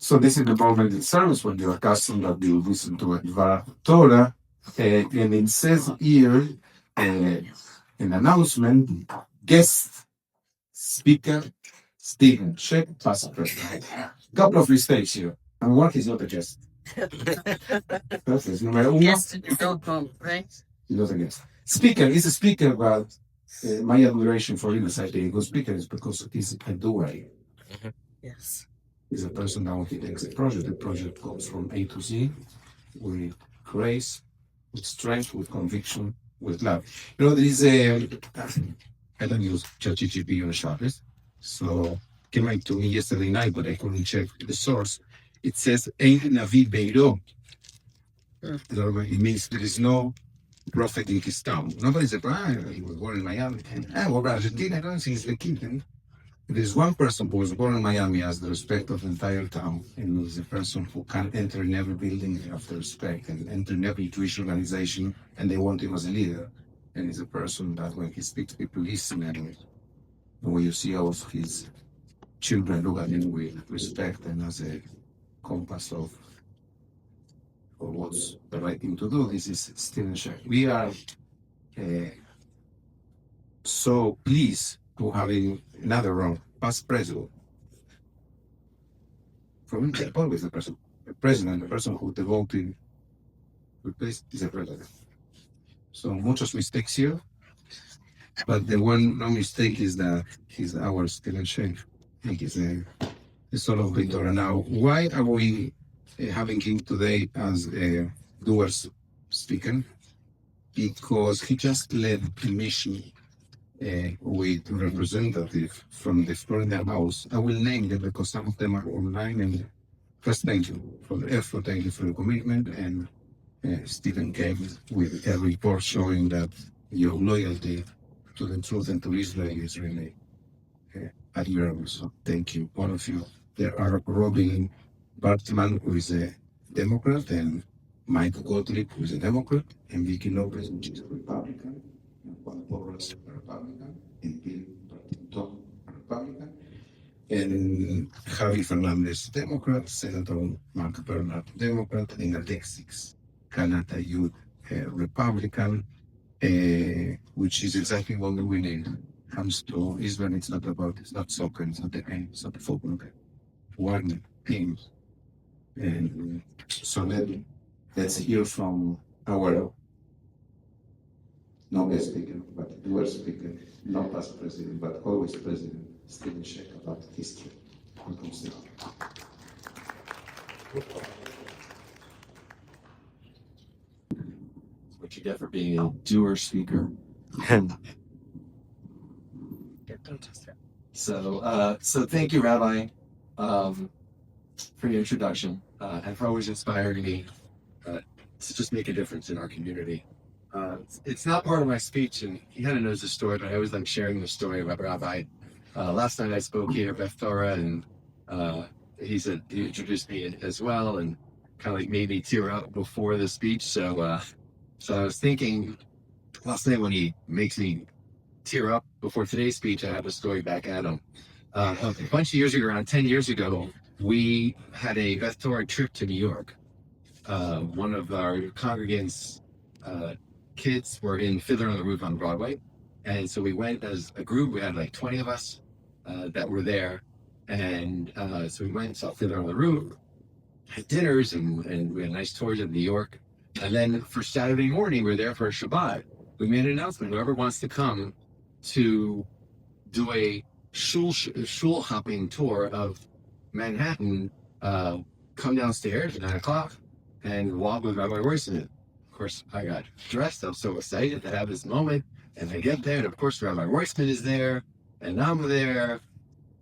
So this is the moment in service when you're accustomed that you listen to a Dvar Torah, and it says here an announcement, guest speaker, Stephen Scheck, past president. Couple of mistakes here. And work is not a guest. Entonces, número uno. Yes, you don't come, right? He not a guest. Speaker is a speaker, but my admiration for him as I think a good speaker is because he's a doer. Yes. Is a person that when he takes the project goes from A to Z with grace, with strength, with conviction, with love. You know, there is a, I don't use ChatGPT on Shabbat, so came out to me yesterday night, but I couldn't check the source. It says, Ein Navi Beiro. It means there is no prophet in his town. Nobody said, he was born in Miami. Well, Argentina, I don't think it's the king. There's one person who was born in Miami has the respect of the entire town, and is a person who can enter in every building after respect and enter in every Jewish organization, and they want him as a leader. And he's a person that when he speaks, people listen, and when you see all of his children look at him with respect and as a compass of what's the right thing to do, this is still in check. We are so pleased to having another role, past president. For me, always the president, the person who devoted replaced is a president. So muchos mistakes here, but the one no mistake is that he's our still shape. I think he's a sort of Torah. Now, why are we having him today as a doers speaker? Because he just led a mission with representative from the Florida House. I will name them because some of them are online. And first, thank you for the effort, thank you for the commitment. And Stephen came with a report showing that your loyalty to the truth and to Israel is really admirable. So thank you, all of you. There are Robin Bartman, who is a Democrat, and Mike Gottlieb, who is a Democrat, and Vicky Lopez, which is a Republican, and Juan Porras, a Republican, and Bill Barton, a Republican, and Javi Fernandez, Democrat, Senator Mark Bernard, Democrat, and Alexis Kanata Youth, Republican, which is exactly what we need. Comes to Israel, it's not soccer, it's not the game, it's not the football game. One team. And so let's hear from our not guest speaker, but dual speaker, not past president, but always president, Stephen Scheck, about history. Welcome, Stephen. What you get for being a doer speaker. So thank you, Rabbi, for your introduction and for always inspiring me to just make a difference in our community. It's not part of my speech, and he kind of knows the story, but I always like sharing the story about Rabbi. Last night I spoke here at Beth Torah, and he introduced me as well, and kind of like made me tear up before the speech. So I was thinking last night when he makes me tear up before today's speech, I have a story back at him. A bunch of years ago, around 10 years ago, we had a Beth Torah trip to New York. One of our congregants' kids were in Fiddler on the Roof on Broadway. And so we went as a group. We had like 20 of us that were there. And so we went and saw Fiddler on the Roof, had dinners, and we had nice tours of New York. And then for Saturday morning, we were there for a Shabbat. We made an announcement. Whoever wants to come to do a shul hopping tour of Manhattan, come downstairs at 9 o'clock and walk with Rabbi Royston. Of course, I got dressed. I'm so excited to have this moment. And I get there, and of course, Rabbi Royston is there, and I'm there,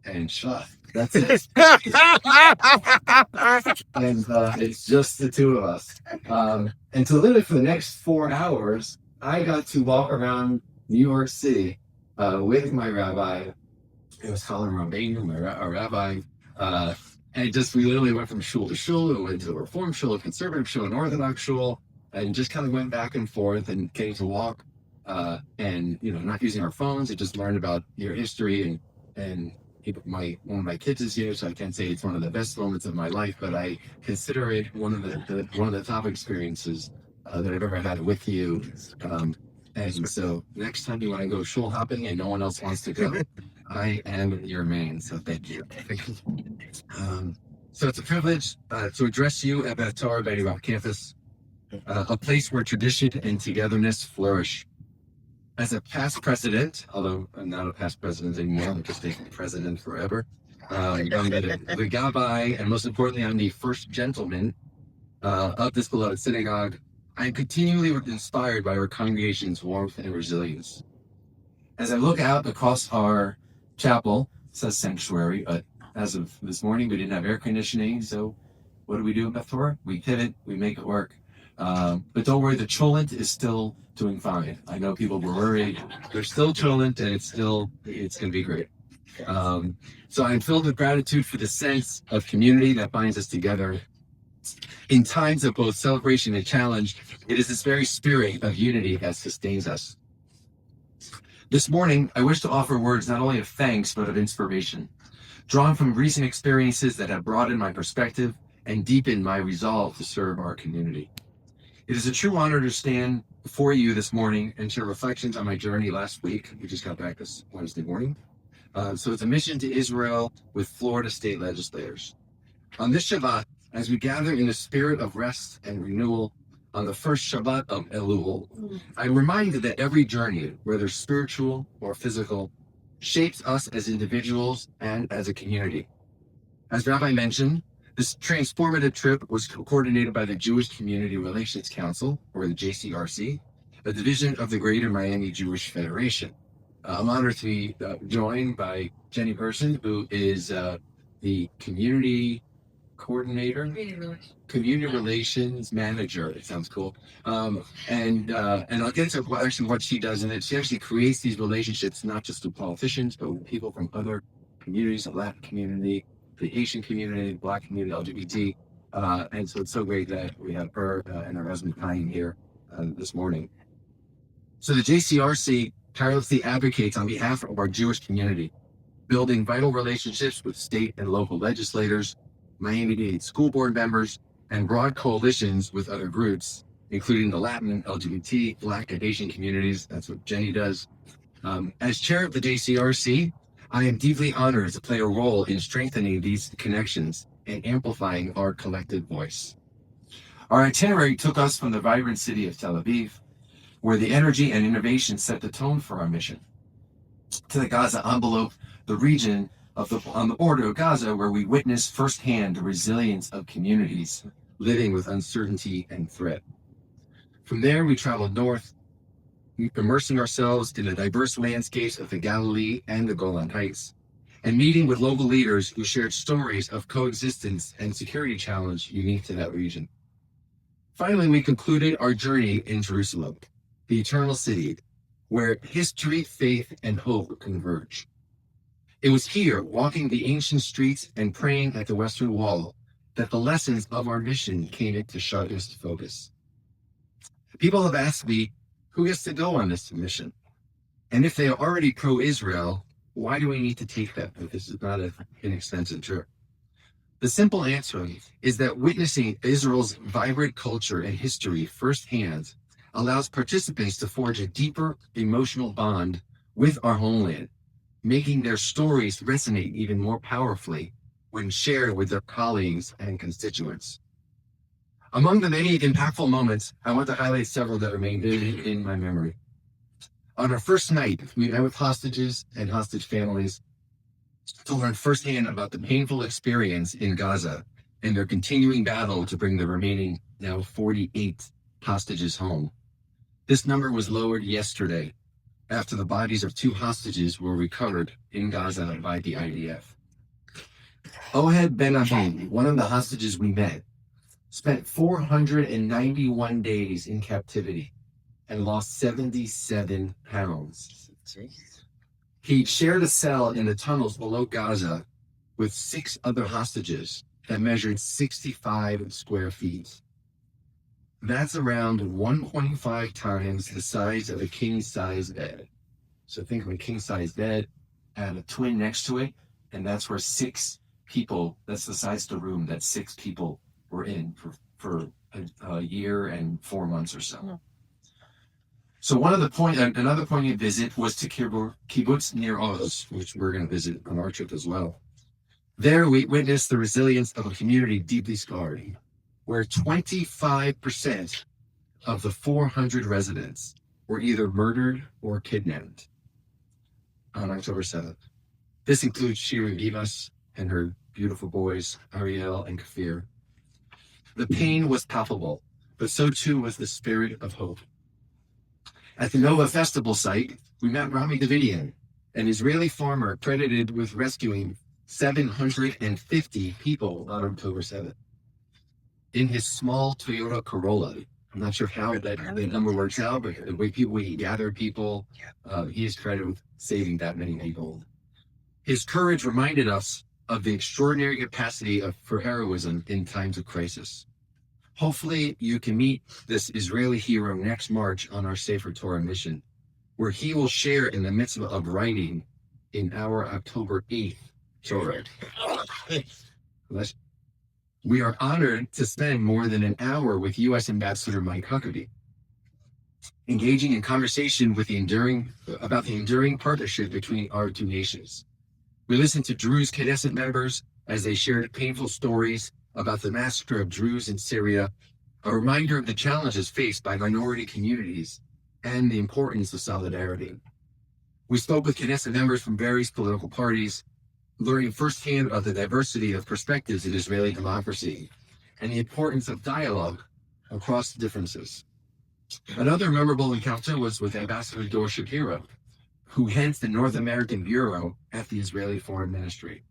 and Shah. That's it. And it's just the two of us. And so literally for the next 4 hours, I got to walk around New York City with my rabbi. It was Colin Rabbeinu, our rabbi. And we literally went from shul to shul. We went to a Reform shul, a conservative shul, an Orthodox shul, and just kind of went back and forth and getting to walk and, not using our phones and just learn about your history and one of my kids is here, so I can't say it's one of the best moments of my life, but I consider it one of the top experiences that I've ever had with you. And so next time you want to go shul hopping and no one else wants to go, I am your man. So thank you. So it's a privilege to address you at Beth Torah Betty Rock campus, a place where tradition and togetherness flourish. As a past president, although I'm not a past president anymore, I'm just a president forever. I'm the Gabbai, and most importantly, I'm the first gentleman of this beloved synagogue. I am continually inspired by our congregation's warmth and resilience. As I look out across our chapel, it says sanctuary, but as of this morning, we didn't have air conditioning, so what do we do in Beth Torah? We pivot, we make it work. But don't worry, the cholent is still doing fine. I know people were worried. They're still cholent, and it's going to be great. So I'm filled with gratitude for the sense of community that binds us together. In times of both celebration and challenge, it is this very spirit of unity that sustains us. This morning, I wish to offer words not only of thanks, but of inspiration, drawn from recent experiences that have broadened my perspective and deepened my resolve to serve our community. It is a true honor to stand before you this morning and share reflections on my journey last week. We just got back this Wednesday morning. So it's a mission to Israel with Florida state legislators. On this Shabbat, as we gather in the spirit of rest and renewal on the first Shabbat of Elul, I'm reminded that every journey, whether spiritual or physical, shapes us as individuals and as a community. As Rabbi mentioned, this transformative trip was coordinated by the Jewish Community Relations Council, or the JCRC, a division of the Greater Miami Jewish Federation. I'm honored to be joined by Jenny Person, who is the community coordinator, community relations manager. It sounds cool. And I'll get into actually what she does in it. She actually creates these relationships, not just with politicians, but with people from other communities, the Latin community, the Asian community, the Black community, LGBT. And so it's so great that we have her and her husband Pine here this morning. So the JCRC tirelessly advocates on behalf of our Jewish community, building vital relationships with state and local legislators, Miami-Dade school board members, and broad coalitions with other groups, including the Latin, LGBT, Black, and Asian communities. That's what Jenny does. As chair of the JCRC, I am deeply honored to play a role in strengthening these connections and amplifying our collective voice. Our itinerary took us from the vibrant city of Tel Aviv, where the energy and innovation set the tone for our mission, to the Gaza envelope, the region on the border of Gaza, where we witnessed firsthand the resilience of communities living with uncertainty and threat. From there, we traveled north, immersing ourselves in the diverse landscapes of the Galilee and the Golan Heights, and meeting with local leaders who shared stories of coexistence and security challenge unique to that region. Finally, we concluded our journey in Jerusalem, the eternal city, where history, faith, and hope converge. It was here, walking the ancient streets and praying at the Western Wall, that the lessons of our mission came into sharpest focus. People have asked me, who gets to go on this mission? And if they are already pro-Israel, why do we need to take that if this is not an inexpensive trip? The simple answer is that witnessing Israel's vibrant culture and history firsthand allows participants to forge a deeper emotional bond with our homeland, making their stories resonate even more powerfully when shared with their colleagues and constituents. Among the many impactful moments, I want to highlight several that remain vivid in my memory. On our first night, we met with hostages and hostage families to learn firsthand about the painful experience in Gaza and their continuing battle to bring the remaining, now 48 hostages home. This number was lowered yesterday after the bodies of 2 hostages were recovered in Gaza by the IDF. Ohed Ben Ahim, one of the hostages we met, spent 491 days in captivity and lost 77 pounds. He shared a cell in the tunnels below Gaza with 6 other hostages that measured 65 square feet. That's around 1.5 times the size of a king-size bed. So think of a king-size bed, add a twin next to it, And that's where 6 people, that's the size of the room that 6 people were in for a year and 4 months or so. So another poignant visit was to kibbutz near Oz, which we're going to visit on our trip as well. There we witnessed the resilience of a community deeply scarred, where 25% of the 400 residents were either murdered or kidnapped on October 7th. This includes Shirin Bivas and her beautiful boys, Ariel and Kafir. The pain was palpable, but so too was the spirit of hope. At the Nova Festival site, we met Rami Davidian, an Israeli farmer credited with rescuing 750 people on October 7th. In his small Toyota Corolla, I'm not sure how that number works out, but the way he gathered people, he is credited with saving that many people. His courage reminded us of the extraordinary capacity for heroism in times of crisis. Hopefully you can meet this Israeli hero next March on our Sefer Torah mission, where he will share in the mitzvah of writing in our October 8th Torah. We are honored to spend more than an hour with U.S. Ambassador Mike Huckabee, engaging in conversation about the enduring partnership between our two nations. We listened to Druze Knesset members as they shared painful stories about the massacre of Druze in Syria, a reminder of the challenges faced by minority communities and the importance of solidarity. We spoke with Knesset members from various political parties, learning firsthand about the diversity of perspectives in Israeli democracy and the importance of dialogue across differences. Another memorable encounter was with Ambassador Dor Shapiro, who heads the North American Bureau at the Israeli Foreign Ministry,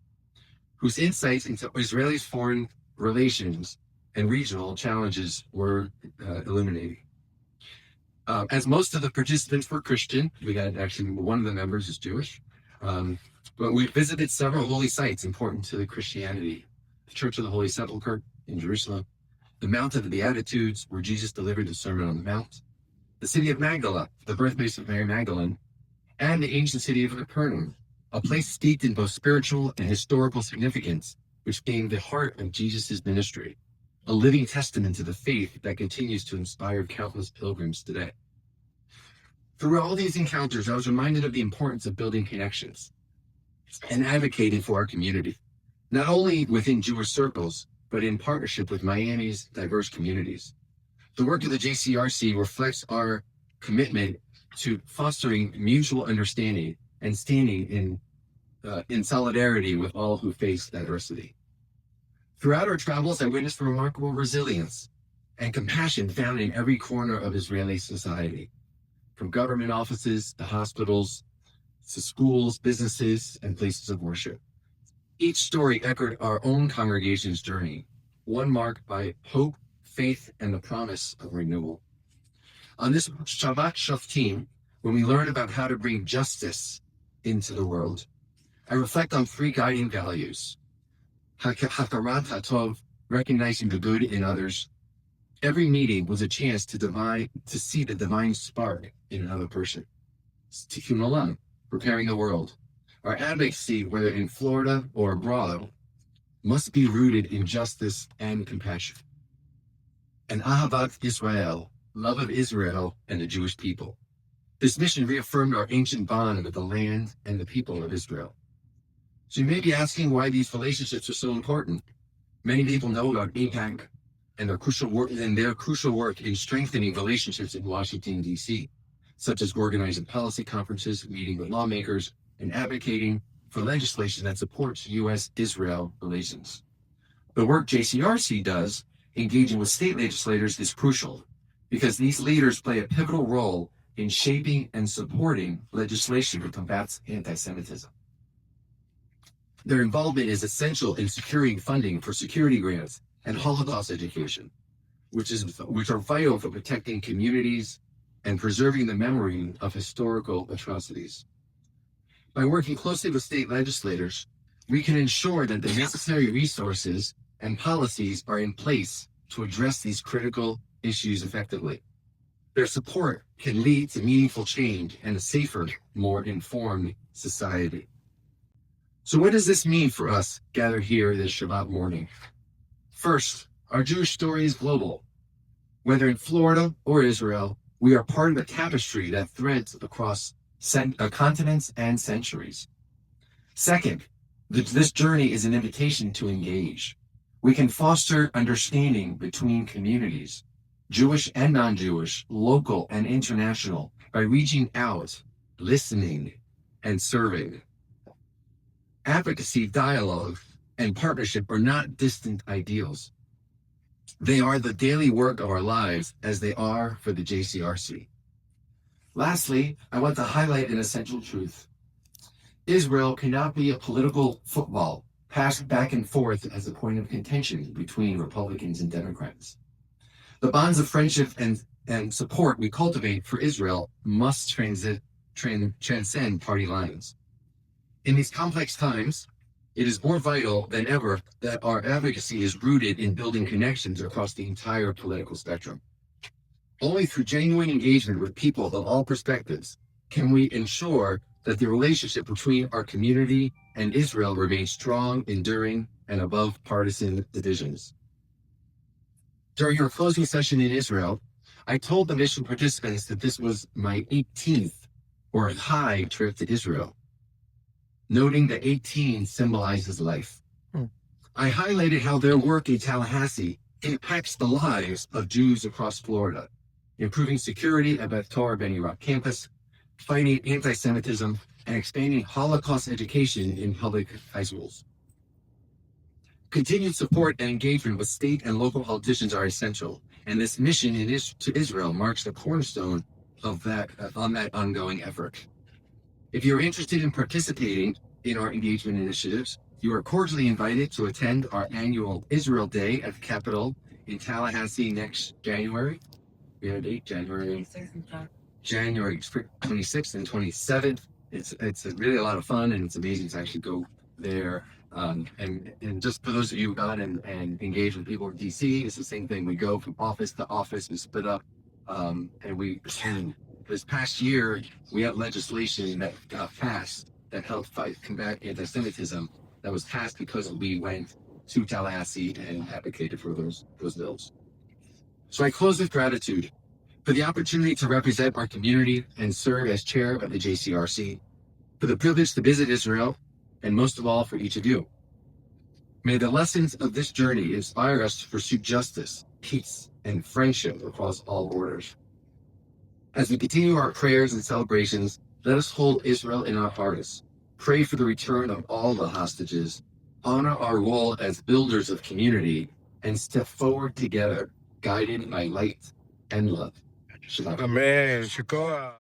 whose insights into Israeli's foreign relations and regional challenges were illuminating. As most of the participants were Christian, we had actually one of the members is Jewish, but we visited several holy sites important to the Christianity: the Church of the Holy Sepulchre in Jerusalem, the Mount of the Beatitudes, where Jesus delivered the Sermon on the Mount, the city of Magdala, the birthplace of Mary Magdalene, and the ancient city of Capernaum, a place steeped in both spiritual and historical significance, which became the heart of Jesus' ministry, a living testament to the faith that continues to inspire countless pilgrims today. Through all these encounters, I was reminded of the importance of building connections and advocating for our community, not only within Jewish circles, but in partnership with Miami's diverse communities. The work of the JCRC reflects our commitment to fostering mutual understanding and standing in solidarity with all who face adversity. Throughout our travels, I witnessed remarkable resilience and compassion found in every corner of Israeli society, from government offices to hospitals, to schools, businesses, and places of worship. Each story echoed our own congregation's journey, one marked by hope, faith, and the promise of renewal. On this Shabbat Shoftim, when we learn about how to bring justice into the world, I reflect on 3 guiding values: Hakarat HaTov, recognizing the good in others. Every meeting was a chance to see the divine spark in another person. Tikkun Olam, preparing the world. Our advocacy, whether in Florida or abroad, must be rooted in justice and compassion. And Ahavat Israel, love of Israel and the Jewish people. This mission reaffirmed our ancient bond with the land and the people of Israel. So you may be asking why these relationships are so important. Many people know about AIPAC and their crucial work in strengthening relationships in Washington, D.C., such as organizing policy conferences, meeting with lawmakers, and advocating for legislation that supports U.S.-Israel relations. The work JCRC does, engaging with state legislators, is crucial because these leaders play a pivotal role in shaping and supporting legislation that combats anti-Semitism. Their involvement is essential in securing funding for security grants and Holocaust education, which are vital for protecting communities and preserving the memory of historical atrocities. By working closely with state legislators, we can ensure that the necessary resources and policies are in place to address these critical issues effectively. Their support can lead to meaningful change and a safer, more informed society. So what does this mean for us gathered here this Shabbat morning? First, our Jewish story is global. Whether in Florida or Israel, we are part of a tapestry that threads across continents and centuries. Second, this journey is an invitation to engage. We can foster understanding between communities, Jewish and non-Jewish, local and international, by reaching out, listening, and serving. Advocacy, dialogue, and partnership are not distant ideals. They are the daily work of our lives as they are for the JCRC. Lastly, I want to highlight an essential truth. Israel cannot be a political football passed back and forth as a point of contention between Republicans and Democrats. The bonds of friendship and support we cultivate for Israel must transcend party lines. In these complex times, it is more vital than ever that our advocacy is rooted in building connections across the entire political spectrum. Only through genuine engagement with people of all perspectives can we ensure that the relationship between our community and Israel remains strong, enduring, and above partisan divisions. During our closing session in Israel, I told the mission participants that this was my 18th or high trip to Israel, noting that 18 symbolizes life. I highlighted how their work in Tallahassee impacts the lives of Jews across Florida, improving security at Beth Torah Benny Rock campus, fighting anti-Semitism, and expanding Holocaust education in public high schools. Continued support and engagement with state and local politicians are essential, and this mission to Israel marks the cornerstone of that ongoing effort. If you're interested in participating in our engagement initiatives, you are cordially invited to attend our annual Israel Day at the Capitol in Tallahassee next January. We have a date, January 26th and 27th. It's really a lot of fun, and it's amazing to actually go there. And just for those of you who got and engage with people in DC, it's the same thing. We go from office to office, we split up, and this past year, we had legislation that got passed that helped combat anti-Semitism that was passed because we went to Tallahassee and advocated for those bills. So I close with gratitude for the opportunity to represent our community and serve as chair of the JCRC, for the privilege to visit Israel, and most of all, for each of you. May the lessons of this journey inspire us to pursue justice, peace, and friendship across all borders. As we continue our prayers and celebrations, let us hold Israel in our hearts, pray for the return of all the hostages, honor our role as builders of community, and step forward together, guided by light and love. Shabbat. Amen. Shukra.